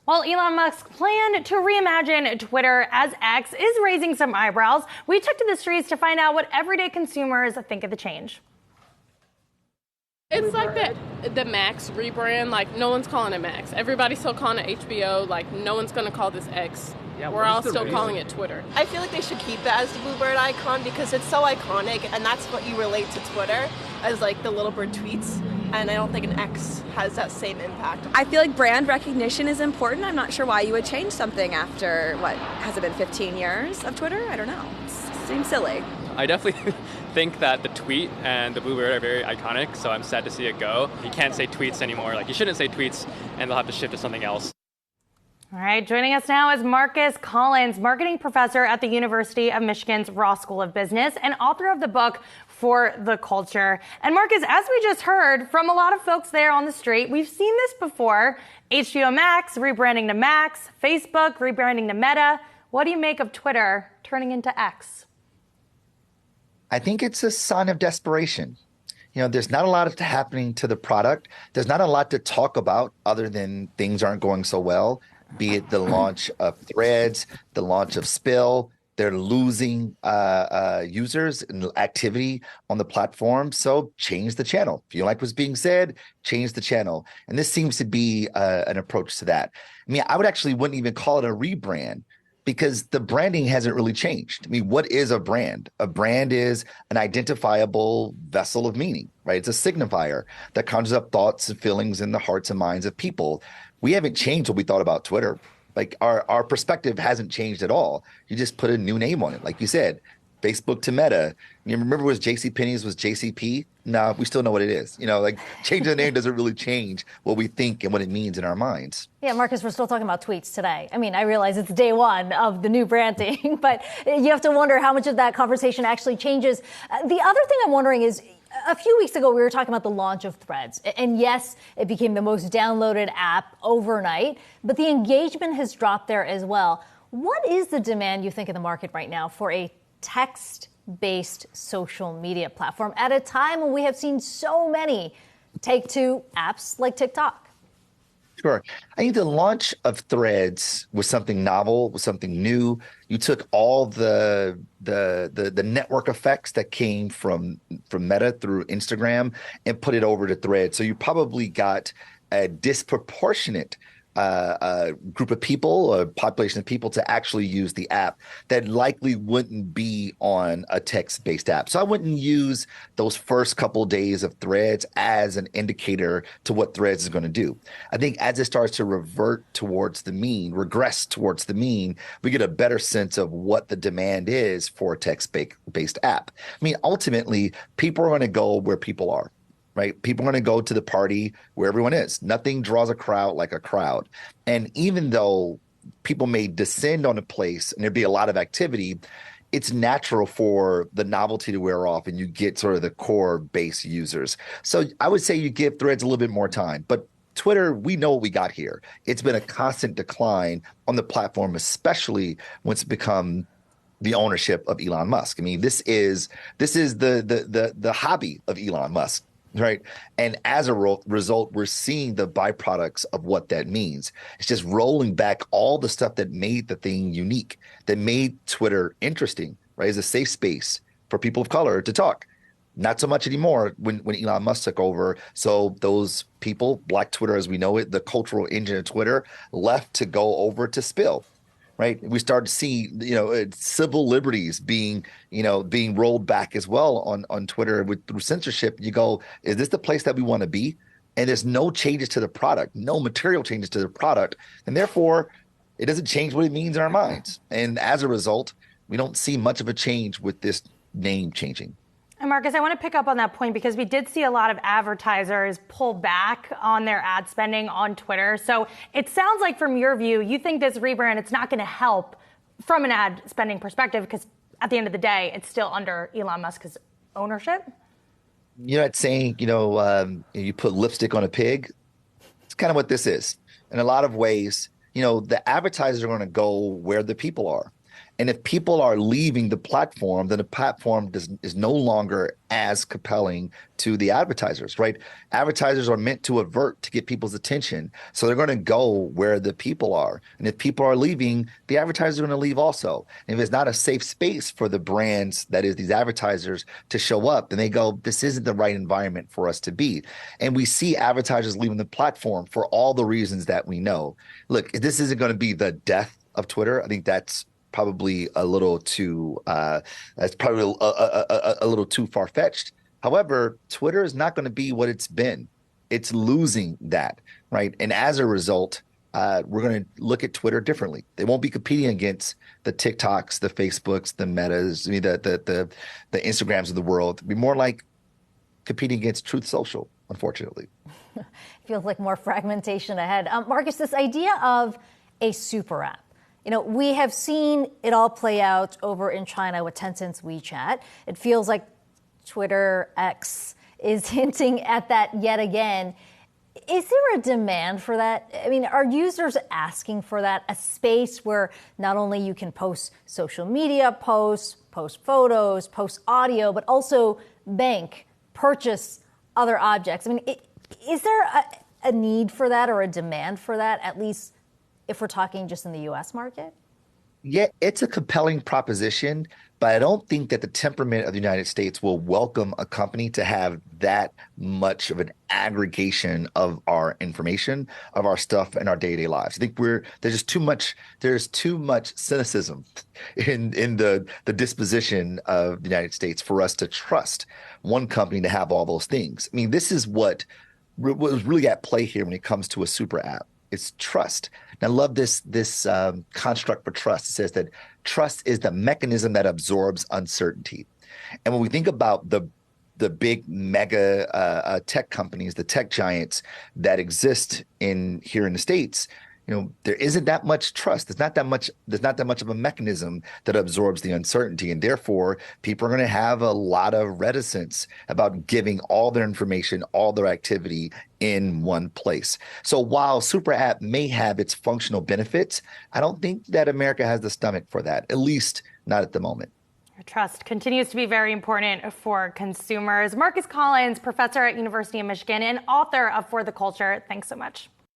While Elon Musk's plan to reimagine Twitter as X is raising some eyebrows, we took to the streets to find out what everyday consumers think of the change. It's like the Max rebrand. Like, no one's calling it Max. Everybody's still calling it HBO. Like, no one's going to call this X. Yeah, we're all still calling it Twitter. I feel like they should keep that as the bluebird icon because it's so iconic, and that's what you relate to Twitter as, like, the little bird tweets. And I don't think an X has that same impact. I feel like brand recognition is important. I'm not sure why you would change something after, has it been 15 years of Twitter? I don't know. It seems silly. I definitely think that the tweet and the bluebird are very iconic, so I'm sad to see it go. You can't say tweets anymore. Like, you shouldn't say tweets, and they'll have to shift to something else. All right, joining us now is Marcus Collins, marketing professor at the University of Michigan's Ross School of Business and author of the book For the Culture. And Marcus, as we just heard from a lot of folks there on the street, we've seen this before. HBO Max rebranding to Max, Facebook rebranding to Meta. What do you make of Twitter turning into X? I think it's a sign of desperation. There's not a lot happening to the product. There's not a lot to talk about other than things aren't going so well, be it the launch of Threads, the launch of Spill. They're losing users and activity on the platform. So change the channel. If you like what's being said, change the channel. And this seems to be an approach to that. I mean, I wouldn't even call it a rebrand, because the branding hasn't really changed. I mean, what is a brand? A brand is an identifiable vessel of meaning, right? It's a signifier that conjures up thoughts and feelings in the hearts and minds of people. We haven't changed what we thought about Twitter. Like, our perspective hasn't changed at all. You just put a new name on it. Like you said, Facebook to Meta. You remember it was JCPenney's was JCP? No, we still know what it is. Changing the name doesn't really change what we think and what it means in our minds. Yeah, Marcus, we're still talking about tweets today. I mean, I realize it's day one of the new branding, but you have to wonder how much of that conversation actually changes. The other thing I'm wondering is, a few weeks ago, we were talking about the launch of Threads. And yes, it became the most downloaded app overnight, but the engagement has dropped there as well. What is the demand, you think, in the market right now for a text-based social media platform at a time when we have seen so many take to apps like TikTok? Sure. I think the launch of Threads was something novel, was something new. You took all the network effects that came from Meta through Instagram and put it over to Threads. So you probably got a disproportionate group of people, a population of people to actually use the app that likely wouldn't be on a text-based app. So I wouldn't use those first couple of days of Threads as an indicator to what Threads is going to do. I think as it starts to regress towards the mean, we get a better sense of what the demand is for a text-based app. I mean, ultimately, people are going to go where people are. Right? People are going to go to the party where everyone is. Nothing draws a crowd like a crowd. And even though people may descend on a place and there'd be a lot of activity, it's natural for the novelty to wear off and you get sort of the core base users. So I would say you give Threads a little bit more time. But Twitter, we know what we got here. It's been a constant decline on the platform, especially when it's become the ownership of Elon Musk. I mean, this is the hobby of Elon Musk. Right. And as a result, we're seeing the byproducts of what that means. It's just rolling back all the stuff that made the thing unique, that made Twitter interesting, right? As a safe space for people of color to talk. Not so much anymore when Elon Musk took over. So those people, Black Twitter as we know it, the cultural engine of Twitter, left to go over to Spill. Right. We start to see, civil liberties being rolled back as well on Twitter through censorship. You go, is this the place that we want to be? And there's no changes to the product, no material changes to the product. And therefore, it doesn't change what it means in our minds. And as a result, we don't see much of a change with this name changing. And Marcus, I want to pick up on that point because we did see a lot of advertisers pull back on their ad spending on Twitter. So it sounds like from your view, you think this rebrand, it's not going to help from an ad spending perspective because at the end of the day, it's still under Elon Musk's ownership. You're not saying, you put lipstick on a pig. It's kind of what this is. In a lot of ways, the advertisers are going to go where the people are. And if people are leaving the platform, then the platform is no longer as compelling to the advertisers, right? Advertisers are meant to avert to get people's attention. So they're going to go where the people are. And if people are leaving, the advertisers are going to leave also. And if it's not a safe space for the brands, that is these advertisers, to show up, then they go, this isn't the right environment for us to be. And we see advertisers leaving the platform for all the reasons that we know. Look, this isn't going to be the death of Twitter. I think that's probably a little too a little too far-fetched. However, Twitter is not going to be what it's been. It's losing that, right? And as a result, we're going to look at Twitter differently. They won't be competing against the TikToks, the Facebooks, the Metas, I mean, the Instagrams of the world. It'll be more like competing against Truth Social, unfortunately. Feels like more fragmentation ahead. Marcus, this idea of a super app. You know, we have seen it all play out over in China with Tencent's WeChat. It feels like Twitter X is hinting at that yet again. Is there a demand for that? I mean, are users asking for that? A space where not only you can post social media posts, post photos, post audio, but also bank, purchase other objects. I mean, is there a need for that or a demand for that, at least if we're talking just in the U.S. market? Yeah, it's a compelling proposition, but I don't think that the temperament of the United States will welcome a company to have that much of an aggregation of our information, of our stuff, and our day-to-day lives. I think there's too much cynicism in the disposition of the United States for us to trust one company to have all those things. I mean, this is what was really at play here when it comes to a super app. It's trust. And I love this construct for trust. It says that trust is the mechanism that absorbs uncertainty. And when we think about the big mega tech companies, the tech giants that exist here in the States, you know, there isn't that much trust. There's not that much of a mechanism that absorbs the uncertainty. And therefore, people are going to have a lot of reticence about giving all their information, all their activity in one place. So while Super App may have its functional benefits, I don't think that America has the stomach for that, at least not at the moment. Trust continues to be very important for consumers. Marcus Collins, professor at University of Michigan and author of For the Culture. Thanks so much.